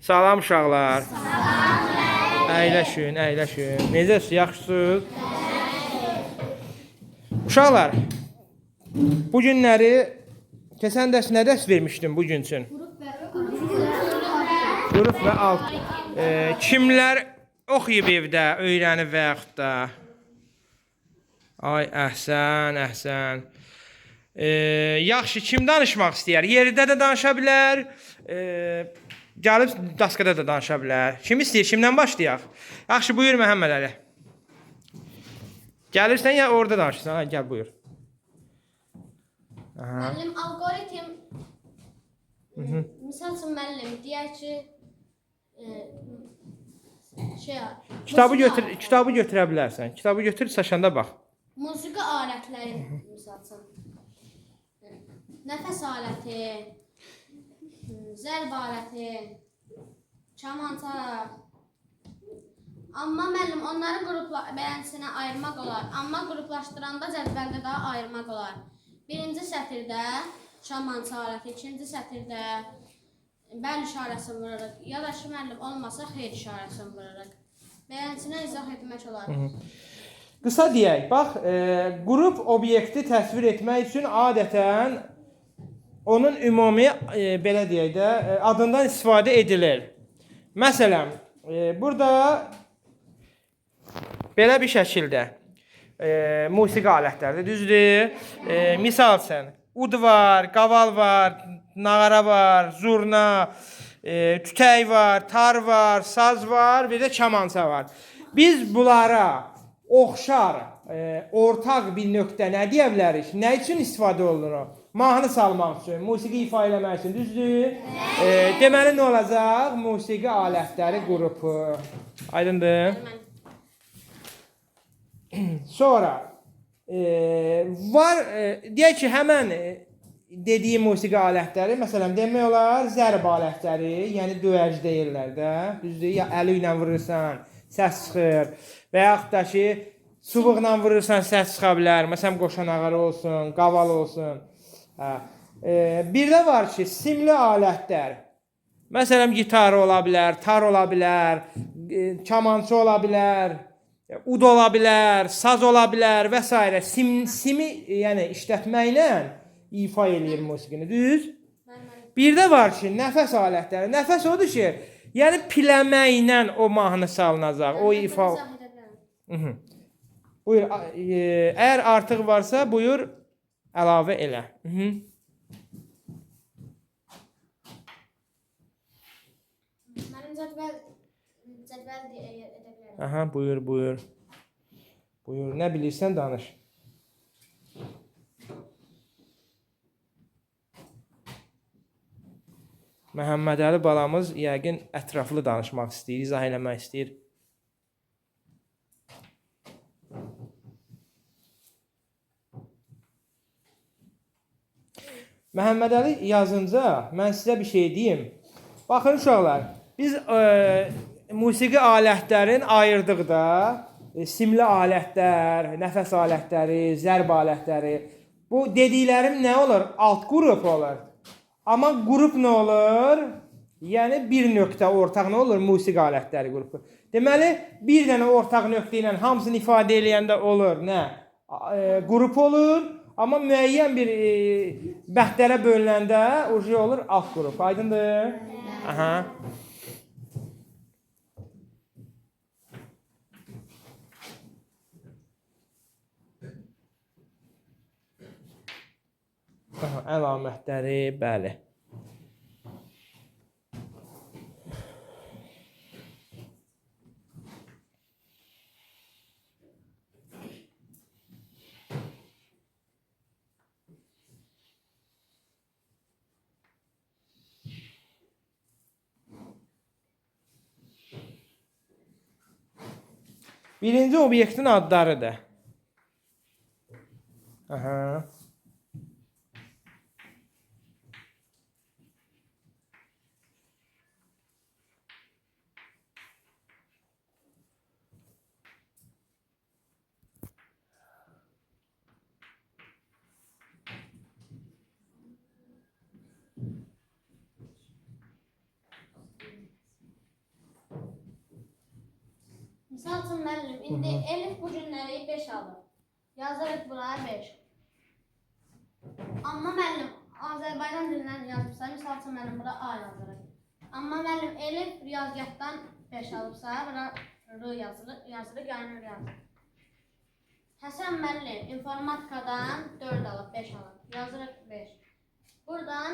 Salam uşaqlar. Əyləşin, əyləşin. Necəsiz, yaxşısınız? Uşaqlar, bu günləri keçən dərs nə dərs vermişdim bu gün üçün? Qrup və alt. Kimlər oxuyub evdə, öyrənib və yaxud da? Ay, əhsən, əhsən. Yaxşı, kim danışmaq istəyər? Yerdə də danışa bilər, gəlib daskada da danışa bilər. Kim istəyir? Kimdən başlayaq? Yaxşı, buyur Məhəmməd Əli. Gəlirsən ya orada danışırsan? Ha, gəl, buyur. Müəllim, algoritm misal üçün müəllim deyək ki Kitabı götürə bilərsən. Kitabı götür, saçanda bax. Musiqi alətləri misal üçün nəfəs aləti, zərb aləti, kamança. Amma müəllim onları beləsinə ayırmaq olar. Amma qruplaşdıranda cədvəldə daha ayırmaq olar. Birinci sətirdə kamança aləti, ikinci sətirdə bəl işarəsini vururuq. Ya da ki, müəllim olmasa xeyr işarəsini vururuq. Beləsinə izah etmək olar. Qısa deyək, bax, qrup obyekti təsvir etmək üçün adətən onun ümumi, belə deyək də, adından istifadə edilir. Məsələn, burada belə bir şəkildə musiqi alətləri, düzdür? Misal üçün, ud var, qaval var, nağara var, zurna, tütək var, tar var, saz var, bir də kamança var. Biz bunlara oxşar, ortaq bir nöqtə nə deyə bilərik? Nə üçün istifadə olunur? Mahnı salmaq üçün, musiqi ifa eləmək üçün, düzdür? Deməli, nə olacaq? Musiqi alətləri qrupu. Aydındır? Sonra, var, deyək ki, həmən dediyim musiqi alətləri, məsələn, demək olar, zərb alətləri, yəni döyəc deyirlər də, düzdür? Ya əli ilə vurursan, səs çıxır və yaxud da ki, çubuqla vurursan, səs çıxa bilər. Məsələn, qoşa nağarı olsun, qaval olsun. Bir də var ki, simli alətlər. Məsələn, gitar ola bilər, tar ola bilər, kamança ola bilər, ud ola bilər, saz ola bilər və s. Simi yəni, işlətməklə ifa eləyir musiqini, düz? Bir də var ki, nəfəs alətləri. Nəfəs odur ki, yəni piləməklə o mahnı salınacaq, o ifa... Buyur, əgər artıq varsa, buyur, əlavə elə. Mənim cədvəl edə bilərəm. Aha, buyur, buyur. Buyur, nə bilirsən, danış. Məhəmməd Əli balamız yəqin ətraflı danışmaq istəyir, izah eləmək istəyir. Məhəmməd Əli yazınca mən sizə bir şey deyim. Baxın uşaqlar, biz musiqi alətlərin ayırdıqda simli alətlər, nəfəs alətləri, zərb alətləri, bu dediklərim nə olur? Alt qrup olur. Amma qrup nə olur? Yəni bir nöqtə ortaq nə olur? Musiqi alətləri qrupu. Deməli, bir dənə ortaq nöqtə ilə hamısını ifadə eləyəndə olur, nə? Qrup olur. Amma müəyyən bir bəhdlərə bölünəndə o şey olur alt qrup. Aydındır? Aha. Aha, əlamətləri, bəli. Birinci obyektin adlarıdır. Aha. Misal üçün müəllim, indi Elif bu günləri 5 alır. Yazırıq buraya 5. Amma müəllim Azərbaycan dilindən yazıbsa, misal üçün müəllim bura A yazırıq. Amma müəllim Elif riyaziyyatdan 5 alıbsa, bura R yazırıq, yəni R yazırıq. Həsən müəllim informatikadan 4 alıb, 5 alıb. Yazırıq 5. Buradan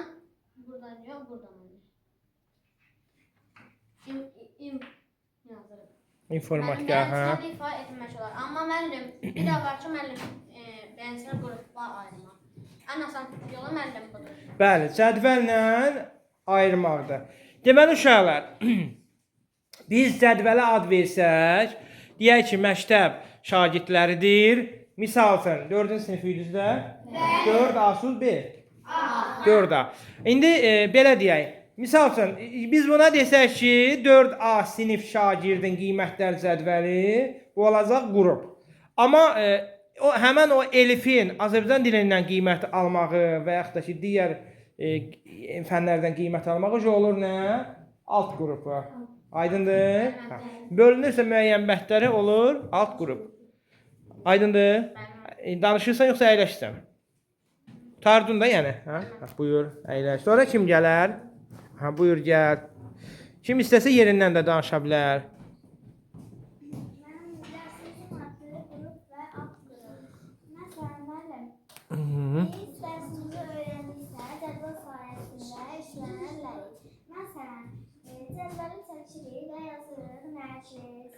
yox, buradan müəllim. Yazırıq. İnformatika, hə. Müəllim ifa etmək olar. Amma müəllim, bir də var ki, müəllim bəyənsinə qrupla ayırmaq. Ən asan yolu müəllim budur. Bəli, cədvəllə ayırmaqdır. Deməli uşaqlar, biz cədvələ ad versək, deyək ki, məktəb şagirdləridir. Misal üçün 4-cü sinif idinizdə 4A+B. 4A. İndi belə deyək. Misal üçün biz buna desək ki, 4A sinif şagirdin qiymətlər cədvəli bu olacaq qrup. Amma həmən o Elifin Azərbaycan dilindən qiymət almağı və yaxud da ki, digər fənlərdən qiymət almağı olur nə? Alt qrupu. Aydındır? Bölünürsə müəyyən bəhdləri olur alt qrup. Aydındır? Danışırsan yoxsa əyləşsən? Tardun da yəni. Buyur, əyləş. Sonra kim gələr? Buyur, gəl. Kim istəsə yerindən də danışa bilər. Mənim dərsimizin adı qrup və alt qrup. Məsələn, müəllim, biz dərsimizi öyrəndiksə, cədvəl sayəsində işlənərlərik. Məsələn, cədvəli çəkirik və yazırıq Nərgiz,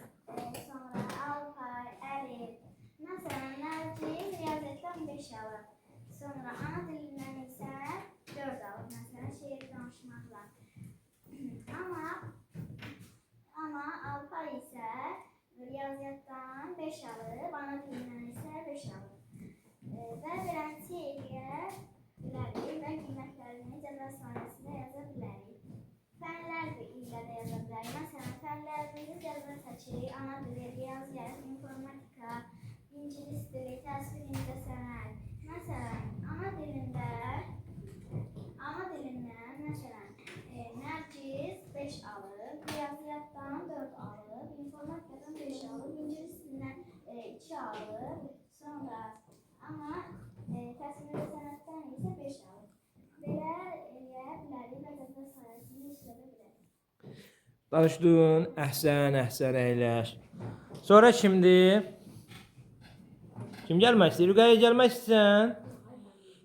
sonra Alpay, Əlif. Məsələn, Nərgiz riyaziyyatdan 5 alır. Sonra ana dilindən isə 4 alır. Məsələn, şeir danışmaqla. Amma Alpay isə riyaziyyatdan 5 alır, ana dilindən isə 5 alır. Və beləncə eləyə bilərik və qiymətlərini cədvəl sayəsində yaza bilərik. Fənlər ilə də yaza bilərik. Məsələn, fənlərimizi cədvəl çəkirik, ana dili, riyaziyyat, informatika, ingilis dili, təsvir, incəsənət. Məsələn, ana dilindən məsələn, Nərgiz 5 alır, riyaziyyatdan 4 alır, informatikadan 5 alır, ingilis dilindən 2 alır, sonra amma təsvir sənətdən isə 5 alır. Belə eləyə bilərik və cədvəl sayəsində işlədə bilərik. Danışdın, əhsən, əyləş. Sonra kimdir? Kim gəlmək istəyir? Rüqəyə gəlmək istəyirsən?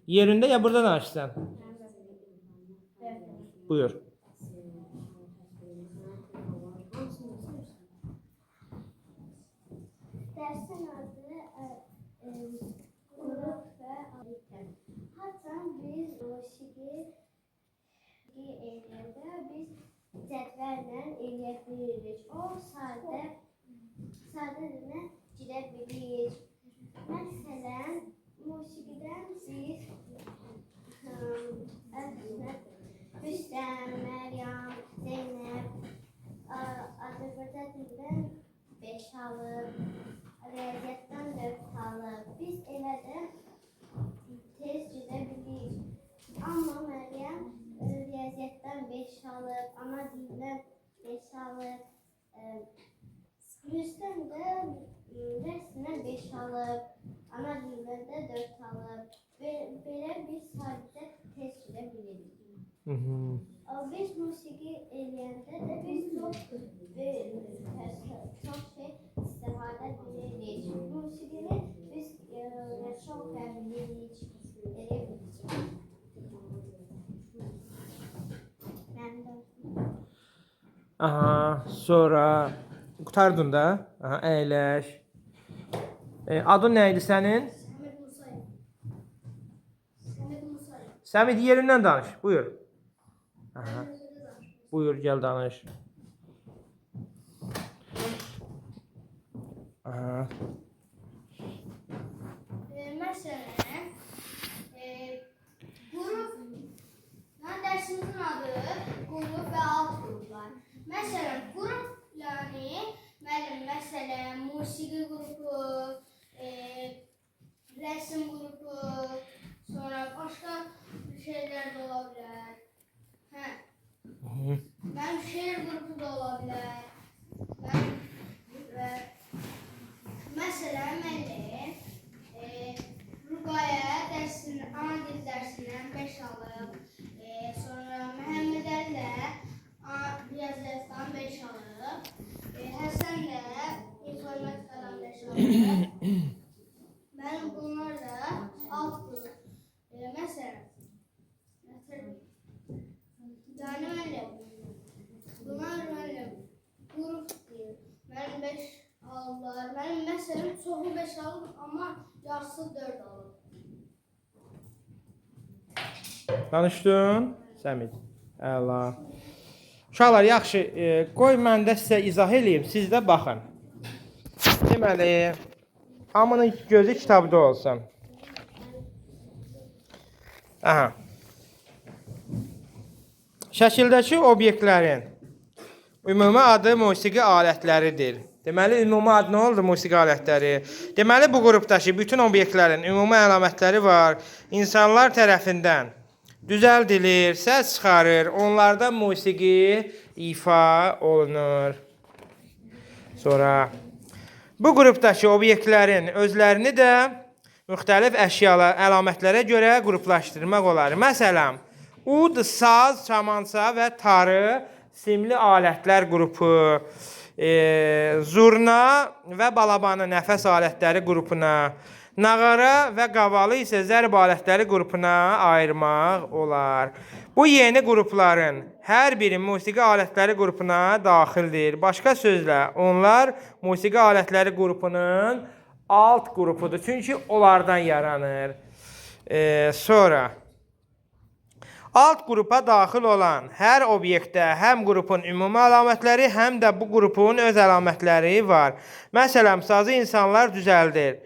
Yerində ya burada danışsan? Buyur. Dərsin adı qrup və alitet. Haçan biz musiqi eləyəndə biz cədvəllə eləyə bilirik. O sadə dilinə girə bilirik. Məsələn, musiqidən biz Rüstəm, Məryəm, Zeynəb, Azərbaycan dilindən 5 alır, riyaziyyatdan 4 alır. Biz elə də tez gedə bilirik. Amma Məryəm riyaziyyatdan 5 alır, ana dilindən 5 alır. Rüstəm də dərsindən 5 alır, ana dilindən də 4 alır. Belə biz sadəcə tez gedə bilirik. Biz musiqi eləyəndə də biz çox şey istifadə edirik. Musiqini biz çox bilirik, elə bilirik. Aha, sonra qurtardın da. Aha, əyləş. Adın nə idi sənin? Səmid Musayev. Səmid yerindən danış. Buyur. Aha. Buyur, gəl danış. Aha. Məsələn, qrup, dərsimizin adı qrup və alt qruplar. Məsələn, qrup, yəni, məsələn, musiqi qrupu, rəsm qrupu, sonra başqa şeylər də ola bilər. Mənim şeir qrupu da ola bilər. Və Həsənlə informatikadan 5 alır. Mənim bunlarla alt qrup. Məsələn, yani müəllim, bunlar müəllim qrup deyir. Mənim 5 alırlar. Mənim məsələn çoxu 5 alır, amma yarısı 4 alır. Danışdın? Səmid. Əla. Uşaqlar, yaxşı, qoy mən də sizə izah eləyim, siz də baxın. Deməli, hamının gözü kitabda olsun. Aha. Şəkildəki obyektlərin ümumi adı musiqi alətləridir. Deməli, ümumi adı nə oldu musiqi alətləri? Deməli, bu qrupdakı bütün obyektlərin ümumi əlamətləri var. İnsanlar tərəfindən düzəldilir, səs çıxarır, onlarda musiqi ifa olunur. Sonra bu qrupdakı obyektlərin özlərini də müxtəlif əşyalar, əlamətlərə görə qruplaşdırmaq olar. Məsələn, ud, saz, çamança və tarı simli alətlər qrupu, zurna və balabanı nəfəs alətləri qrupuna, nağara və qavalı isə zərb alətləri qrupuna ayırmaq olar. Bu yeni qrupların hər biri musiqi alətləri qrupuna daxildir. Başqa sözlə, onlar musiqi alətləri qrupunun alt qrupudur. Çünki onlardan yaranır. Sonra alt qrupa daxil olan hər obyektdə həm qrupun ümumi əlamətləri, həm də bu qrupun öz əlamətləri var. Məsələn, sazı insanlar düzəldir.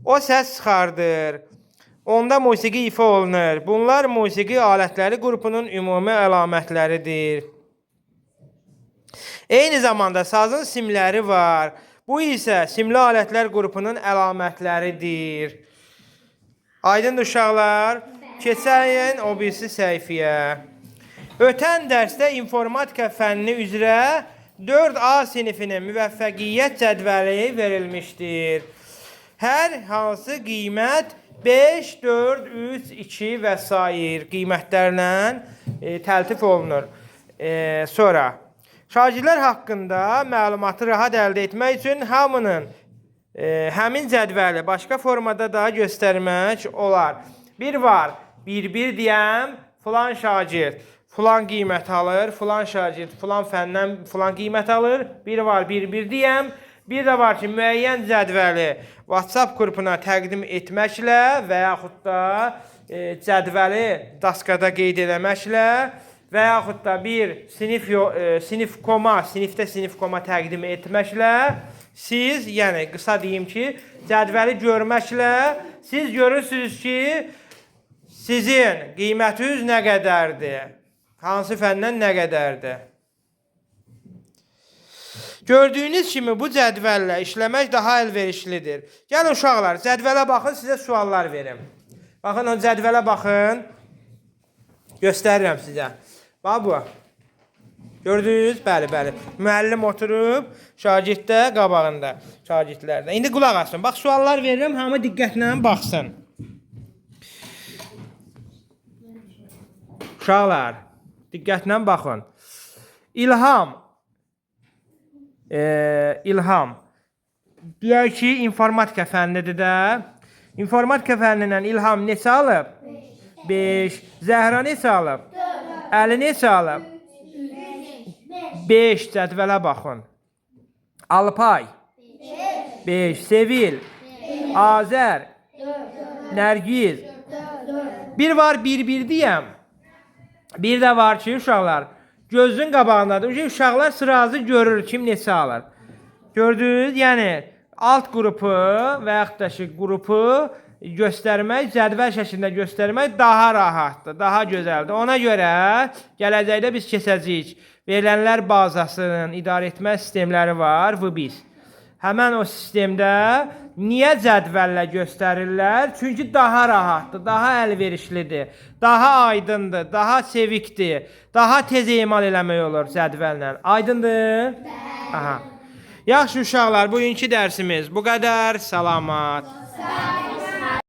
O səs çıxardır. Onda musiqi ifa olunur. Bunlar musiqi alətləri qrupunun ümumi əlamətləridir. Eyni zamanda sazın simləri var. Bu isə simli alətlər qrupunun əlamətləridir. Aydın uşaqlar, keçəyin o birisi səhifəyə. Ötən dərsdə informatika fənni üzrə 4A sinifinin müvəffəqiyyət cədvəli verilmişdir. Hər hansı qiymət 5, 4, 3, 2 və s. qiymətlərlə təltif olunur. Sonra, şagirdlər haqqında məlumatı rahat əldə etmək üçün hamının həmin cədvəli başqa formada da göstərmək olar. Bir var, 1-1 deyəm, filan şagird filan qiymət alır, filan şagird filan fəndən filan qiymət alır. Bir var, 1-1 deyəm. Bir də var ki, müəyyən cədvəli WhatsApp qrupuna təqdim etməklə və yaxud da cədvəli daskada qeyd eləməklə və yaxud da bir sinifdə sinif koma təqdim etməklə siz, yəni qısa deyim ki, cədvəli görməklə siz görürsünüz ki, sizin qiymətiniz nə qədərdir, hansı fəndən nə qədərdir. Gördüyünüz kimi bu cədvəllə işləmək daha əlverişlidir. Gəlin uşaqlar, cədvələ baxın, sizə suallar verim. Baxın, o cədvələ baxın. Göstərirəm sizə. Bax bu. Gördünüz? Bəli, bəli. Müəllim oturub, şagird də qabağında. Şagirdlər də. İndi qulaq asın. Bax, suallar verirəm, hamı diqqətlə baxsın. Uşaqlar, diqqətlə baxın. İlham. İlham. Deyək ki, informatika fənnidir də. İnformatika fənnindən İlham neçə alıb? 5. Zəhra neçə alıb? 4. Əli neçə alıb? 5. Cədvələ baxın. Alpay. 5. Sevil. Azər. Nərgiz. Bir var, 1-1 deyəm. Bir də var ki, uşaqlar, gözün qabağındadır. Uşaqlar sırazı görür kim neçə alır. Gördünüz? Yəni alt qrupu və yaxud da ki, qrupu göstərmək, cədvəl şəklində göstərmək daha rahatdır, daha gözəldir. Ona görə gələcəkdə biz keçəcəyik. Verilənlər bazasının idarə etmə sistemləri var, VBIS. Həmən o sistemdə niyə cədvəllə göstərirlər? Çünki daha rahatdır, daha əlverişlidir, daha aydındır, daha sevikdir, daha tez emal eləmək olur cədvəllə. Aydındır? Aha. Yaxşı uşaqlar, bugünkü dərsimiz bu qədər. Salamat.